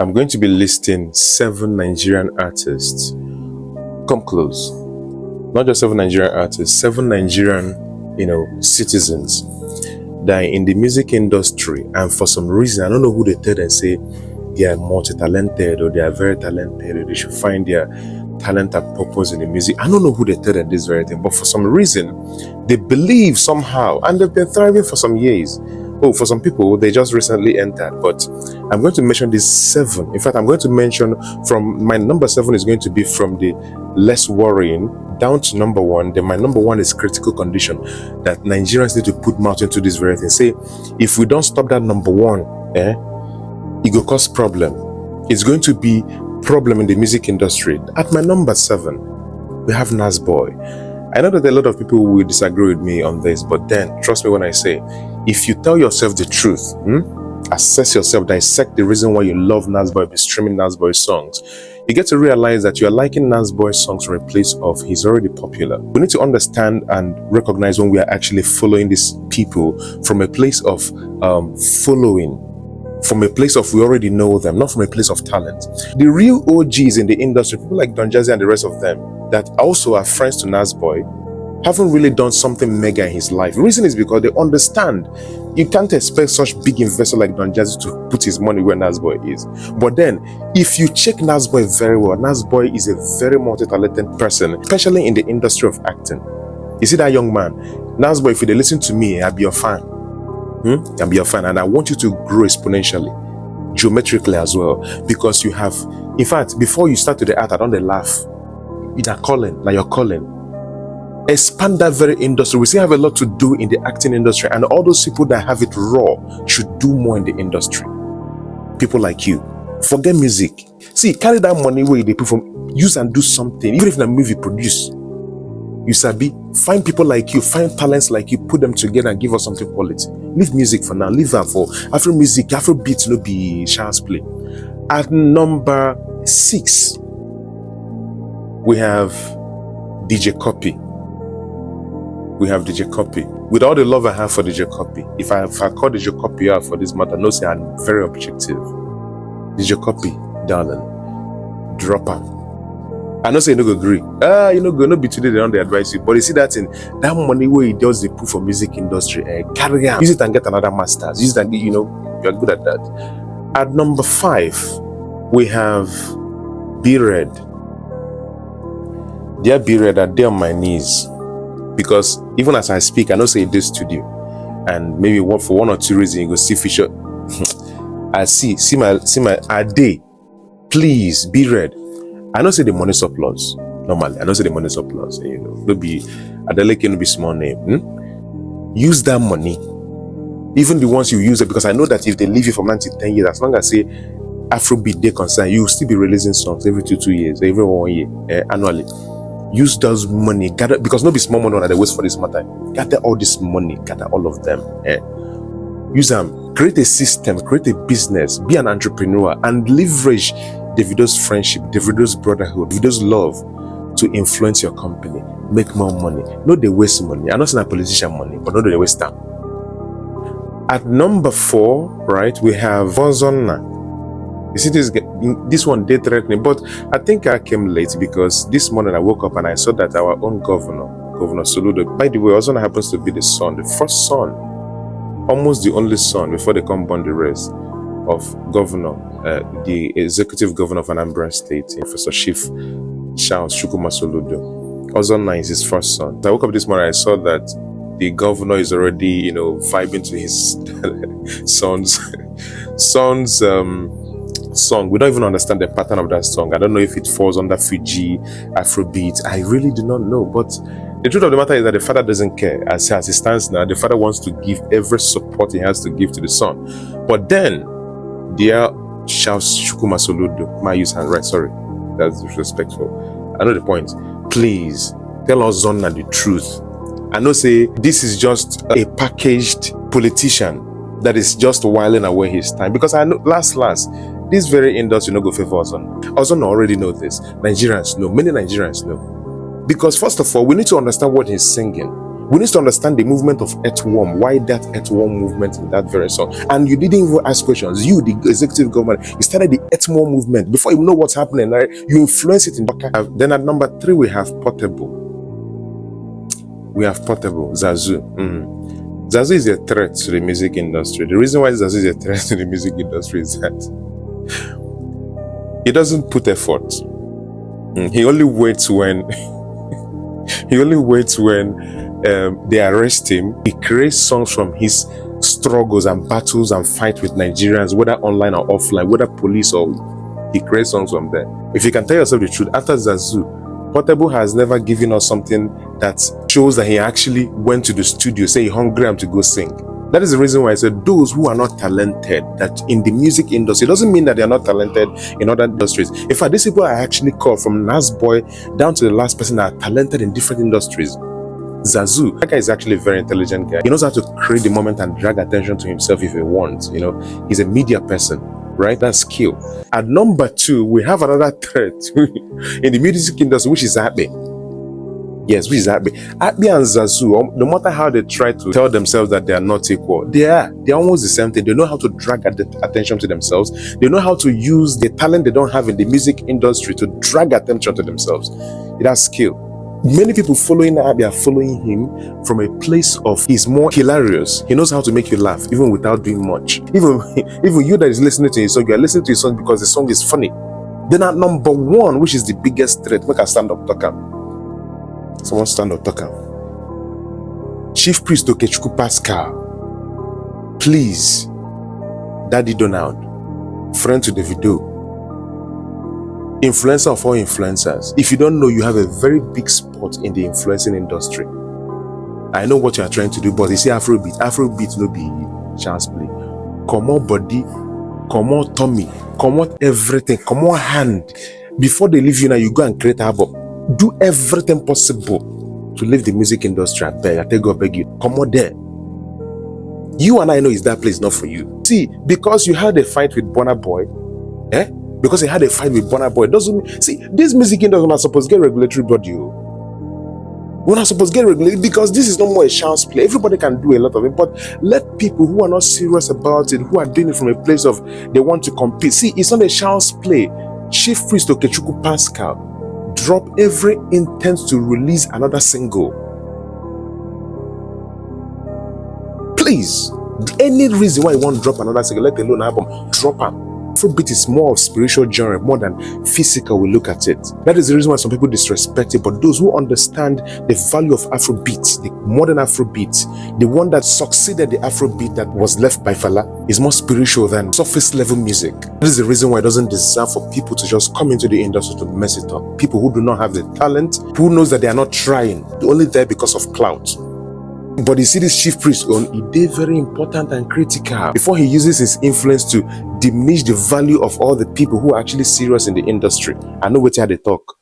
I'm going to be listing 7 Nigerian artists. Come close. Not just 7 Nigerian artists, 7 Nigerian, citizens that are in the music industry, and for some reason, I don't know who they tell and say they are multi-talented or they are very talented or they should find their talent and purpose in the music. I don't know who they tell them this very thing, but for some reason, they believe somehow, and they've been thriving for some years. Oh, for some people, they just recently entered, but I'm going to mention these 7. In fact, I'm going to mention from my number 7 is going to be from the less worrying down to number 1. Then my number 1 is critical condition, that Nigerians need to put mouth into this very thing. Say, if we don't stop that number 1, it will cause problem. It's going to be problem in the music industry. At my number 7, we have Nasboi. I know that a lot of people will disagree with me on this, but then trust me when I say, if you tell yourself the truth, assess yourself, dissect the reason why you love Nasboi, be streaming Nasboi songs, you get to realize that you're liking Nasboi songs from a place of he's already popular. We need to understand and recognize when we are actually following these people from a place of following, from a place of we already know them, not from a place of talent. The real OGs in the industry, people like Don Jazzy and the rest of them, that also are friends to Nasboi, haven't really done something mega in his life. The reason is because they understand you can't expect such big investor like Don Jazzy to put his money where Nasboi is. But then, if you check Nasboi very well, Nasboi is a very multi-talented person, especially in the industry of acting. You see that young man? Nasboi, if you listen to me, I'll be your fan. I'll be your fan, and I want you to grow exponentially, geometrically as well, because you have, in fact, before you start to the art, I don't laugh. It's a calling, like your calling. Expand that very industry. We still have a lot to do in the acting industry, and all those people that have it raw should do more in the industry. People like you, forget music. See, carry that money where they perform, use and do something. Even if the movie produce, you sabi, find people like you, find talents like you, put them together and give us something quality. Leave music for now, leave that for Afro music, Afro beats, no be child's play. At number 6, we have DJ Copy. We have DJ Copy. With all the love I have for DJ Copy, if I call DJ Copy out for this matter, no say I'm very objective. DJ Copy, darling, drop am. I know say you no go agree. You know go no be today they don't advise you, but you see that in that money where he does the put for music industry, carry on, use it and get another masters. Use it and you're good at that. At number 5, we have BRed. Dear BRed, are there on my knees. Because even as I speak, I know say this studio, and maybe for 1 or 2 reasons you go see feature. I see my day. Please BRed. I know say the money surplus. Normally, I know say the money surplus. No be Adeleke, no be small name. Use that money, even the ones you use it, because I know that if they leave you for 9 to 10 years, as long as say Afrobeat they concern, you will still be releasing songs every 2 years, every 1 year, annually. Use those money, gather, because no be small money that they waste for this matter. Gather all this money, gather all of them. Use them, create a system, create a business, be an entrepreneur, and leverage Davido's friendship, Davido's brotherhood, Davido's love to influence your company, make more money. No, they waste money. I'm not saying a politician money, but no, they waste time. At number 4, right, we have Vonzonna. You see this one did threatening, but I think I came late because this morning I woke up and I saw that our own Governor Soludo, by the way, also happens to be the first son, almost the only son before they come born the rest of Governor, the executive governor of Anambra State, Professor Chief Charles Chukwuma Soludo. Ozonna is his first son. I woke up this morning, I saw that the governor is already, vibing to his son's song. We don't even understand the pattern of that song. I don't know if it falls under Fiji, Afrobeat. I really do not know. But the truth of the matter is that the father doesn't care. As it stands now, the father wants to give every support he has to give to the son. But then, dear Charles Chukwuma Soludo, my use hand right, sorry, that's disrespectful. I know the point. Please tell us Zonna the truth. I know say this is just a packaged politician that is just whiling away his time, because I know last this very industry no go favor Ozonna. Ozonna already know this. Nigerians know, many Nigerians know. Because first of all, we need to understand what he's singing. We need to understand the movement of earthworm. Why that earthworm movement in that very song? And you didn't even ask questions. You, the executive government, you started the earthworm movement before you know what's happening. Right? You influence it in. Then at number 3 we have Portable. We have Portable, Zazu. Zazu is a threat to the music industry. The reason why Zazu is a threat to the music industry is that he doesn't put effort. He only waits when they arrest him. He creates songs from his struggles and battles and fight with Nigerians, whether online or offline, whether police or he creates songs from there. If you can tell yourself the truth, after Zazu, Portable has never given us something that shows that he actually went to the studio, say he hungry him to go sing. That is the reason why I said those who are not talented, that in the music industry, it doesn't mean that they are not talented in other industries. In fact, these people are actually called from Nasboi down to the last person that are talented in different industries. Zazu, that guy is actually a very intelligent guy. He knows how to create the moment and drag attention to himself if he wants. You know, he's a media person, right? That's skill. At number 2, we have another threat in the music industry, which is Akbe. Yes, which is Akbe. Akbe and Zazu, no matter how they try to tell themselves that they are not equal, they're almost the same thing. They know how to drag attention to themselves. They know how to use the talent they don't have in the music industry to drag attention to themselves. It has skill. Many people following Akbe are following him from a place of he's more hilarious. He knows how to make you laugh even without doing much. Even you that is listening to his song, you are listening to his song because the song is funny. Then at number 1, which is the biggest threat, make a stand up talker. Someone stand up talker. Chief Priest Okechukwu Pascal. Please, Daddy Donald, friend to Davido, influencer of all influencers. If you don't know, you have a very big spot in the influencing industry. I know what you are trying to do, but you see Afrobeat no be chance play. Come on body, come on tummy, come on everything, come on hand. Before they leave you now, you go and create an album. Do everything possible to leave the music industry. I take God beg you. Come on there. You and I know is that place not for you. See, because you had a fight with Burna Boy, because he had a fight with Burna Boy, doesn't mean, see, this music industry is not supposed to get regulatory body. We're not supposed to get regulated because this is no more a chance play. Everybody can do a lot of it, but let people who are not serious about it, who are doing it from a place of they want to compete. See, it's not a chance play. Chief Priest Okechukwu Pascal drop every intent to release another single. Please, any reason why you want to drop another single, let alone album, drop them. Afrobeat is more of spiritual genre, more than physical. We look at it. That is the reason why some people disrespect it. But those who understand the value of Afrobeat, the modern Afrobeat, the one that succeeded the Afrobeat that was left by Fela, is more spiritual than surface level music. That is the reason why it doesn't deserve for people to just come into the industry to mess it up. People who do not have the talent, who knows that they are not trying, they're only there because of clout. But you see this chief priest on it is very important and critical before he uses his influence to diminish the value of all the people who are actually serious in the industry. I know what they talk.